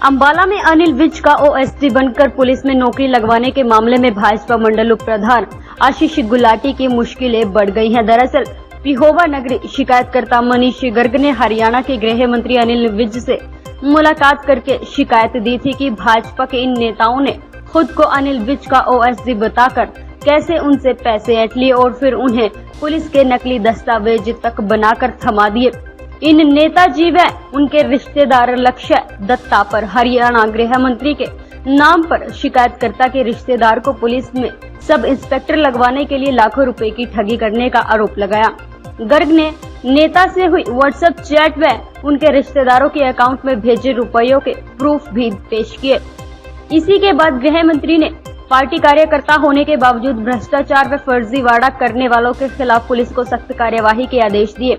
अंबाला में अनिल विज का ओएसडी बनकर पुलिस में नौकरी लगवाने के मामले में भाजपा मंडल उप प्रधान आशीष गुलाटी की मुश्किलें बढ़ गई हैं। दरअसल पिहोवा नगरी शिकायतकर्ता मनीष गर्ग ने हरियाणा के गृह मंत्री अनिल विज से मुलाकात करके शिकायत दी थी कि भाजपा के इन नेताओं ने खुद को अनिल विज का ओएसडी बताकर कैसे उनसे पैसे ऐंठ लिए और फिर उन्हें पुलिस के नकली दस्तावेज तक बनाकर थमा दिए। इन नेताजी व उनके रिश्तेदार लक्ष्य दत्ता पर हरियाणा गृह मंत्री के नाम पर शिकायतकर्ता के रिश्तेदार को पुलिस में सब इंस्पेक्टर लगवाने के लिए लाखों रुपए की ठगी करने का आरोप लगाया। गर्ग ने नेता से हुई व्हाट्सएप चैट व उनके रिश्तेदारों के अकाउंट में भेजे रुपयों के प्रूफ भी पेश किए। इसी के बाद गृह मंत्री ने पार्टी कार्यकर्ता होने के बावजूद भ्रष्टाचार व फर्जीवाड़ा करने वालों के खिलाफ पुलिस को सख्त कार्यवाही के आदेश दिए।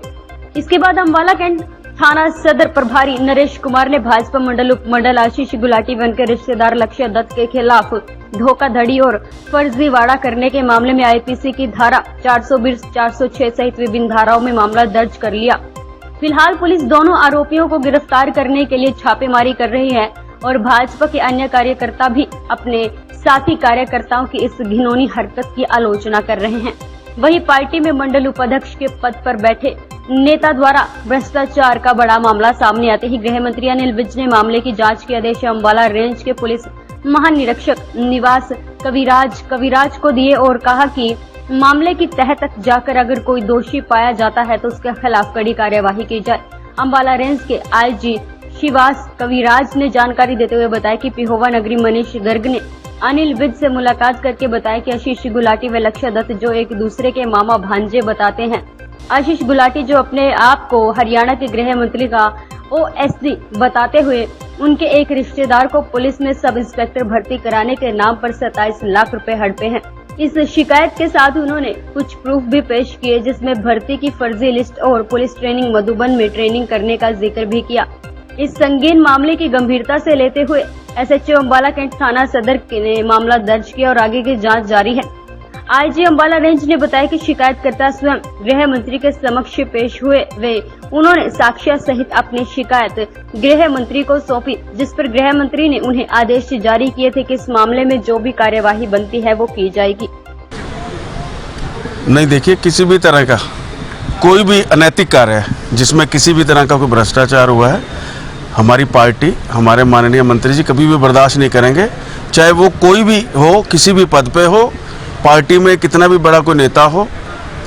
इसके बाद अम्बाला कैंट थाना सदर प्रभारी नरेश कुमार ने भाजपा मंडल उप मंडल आशीष गुलाटी व उनके रिश्तेदार लक्ष्य दत्त के खिलाफ धोखाधड़ी और फर्जीवाड़ा करने के मामले में आईपीसी की धारा 420, 406 सहित विभिन्न धाराओं में मामला दर्ज कर लिया। फिलहाल पुलिस दोनों आरोपियों को गिरफ्तार करने के लिए छापेमारी कर रही है और भाजपा के अन्य कार्यकर्ता भी अपने साथी कार्यकर्ताओं की इस घिनौनी हरकत की आलोचना कर रहे हैं। वहीं पार्टी में मंडल उपाध्यक्ष के पद पर बैठे नेता द्वारा भ्रष्टाचार का बड़ा मामला सामने आते ही गृह मंत्री अनिल विज ने मामले की जांच के आदेश अम्बाला रेंज के पुलिस महानिरीक्षक निवास कविराज को दिए और कहा कि मामले की तह तक जाकर अगर कोई दोषी पाया जाता है तो उसके खिलाफ कड़ी कार्यवाही की जाए। अम्बाला रेंज के आईजी शिवास कविराज ने जानकारी देते हुए बताया कि पिहोवा नगरी मनीष गर्ग ने अनिल विज से मुलाकात करके बताया कि आशीष गुलाटी व लक्ष्य दत्त जो एक दूसरे के मामा भांजे बताते हैं। आशीष गुलाटी जो अपने आप को हरियाणा के गृह मंत्री का ओएसडी बताते हुए उनके एक रिश्तेदार को पुलिस में सब इंस्पेक्टर भर्ती कराने के नाम पर 27 लाख रुपए हड़पे हैं। इस शिकायत के साथ उन्होंने कुछ प्रूफ भी पेश किए जिसमें भर्ती की फर्जी लिस्ट और पुलिस ट्रेनिंग मधुबन में ट्रेनिंग करने का जिक्र भी किया। इस संगीन मामले की गंभीरता से लेते हुए एसएचओ अम्बाला कैंट थाना सदर ने मामला दर्ज किया और आगे की जांच जारी है। आईजी अम्बाला रेंज ने बताया कि शिकायतकर्ता स्वयं गृह मंत्री के समक्ष पेश हुए वे उन्होंने साक्ष्य सहित अपनी शिकायत गृह मंत्री को सौंपी, जिस पर गृह मंत्री ने उन्हें आदेश जारी किए थे कि इस मामले में जो भी कार्यवाही बनती है वो की जाएगी। नहीं, देखिए, किसी भी तरह का कोई भी अनैतिक कार्य है जिसमें किसी भी तरह का कोई भ्रष्टाचार हुआ है, हमारी पार्टी, हमारे माननीय मंत्री जी कभी भी बर्दाश्त नहीं करेंगे। चाहे वो कोई भी हो, किसी भी पद पे हो, पार्टी में कितना भी बड़ा कोई नेता हो,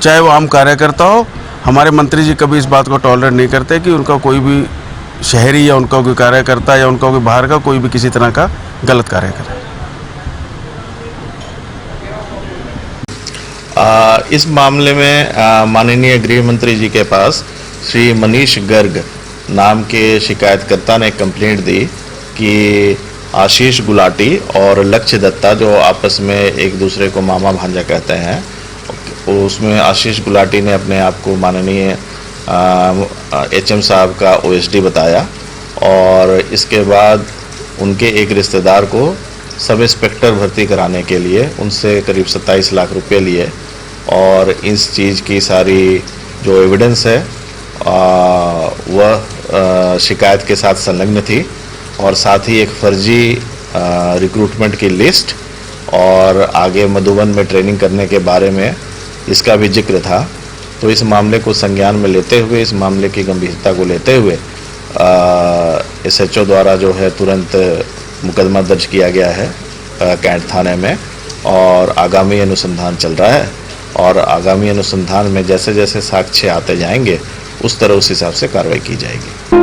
चाहे वो आम कार्यकर्ता हो, हमारे मंत्री जी कभी इस बात को टॉलरेट नहीं करते कि उनका कोई भी शहरी या उनका कोई कार्यकर्ता या उनका कोई बाहर का कोई भी किसी तरह का गलत कार्य करे। इस मामले में माननीय गृह मंत्री जी के पास श्री मनीष गर्ग नाम के शिकायतकर्ता ने कंप्लेंट दी कि आशीष गुलाटी और लक्ष्य दत्ता जो आपस में एक दूसरे को मामा भांजा कहते हैं, उसमें आशीष गुलाटी ने अपने आप को माननीय एचएम साहब का ओएसडी बताया और इसके बाद उनके एक रिश्तेदार को सब इंस्पेक्टर भर्ती कराने के लिए उनसे करीब 27 लाख रुपए लिए और इस चीज़ की सारी जो एविडेंस है वह शिकायत के साथ संलग्न थी और साथ ही एक फर्जी रिक्रूटमेंट की लिस्ट और आगे मधुबन में ट्रेनिंग करने के बारे में इसका भी जिक्र था। तो इस मामले को संज्ञान में लेते हुए, इस मामले की गंभीरता को लेते हुए एसएचओ द्वारा जो है तुरंत मुकदमा दर्ज किया गया है कैंट थाने में और आगामी अनुसंधान चल रहा है और आगामी अनुसंधान में जैसे जैसे साक्ष्य आते जाएंगे उस तरह उस हिसाब से कार्रवाई की जाएगी।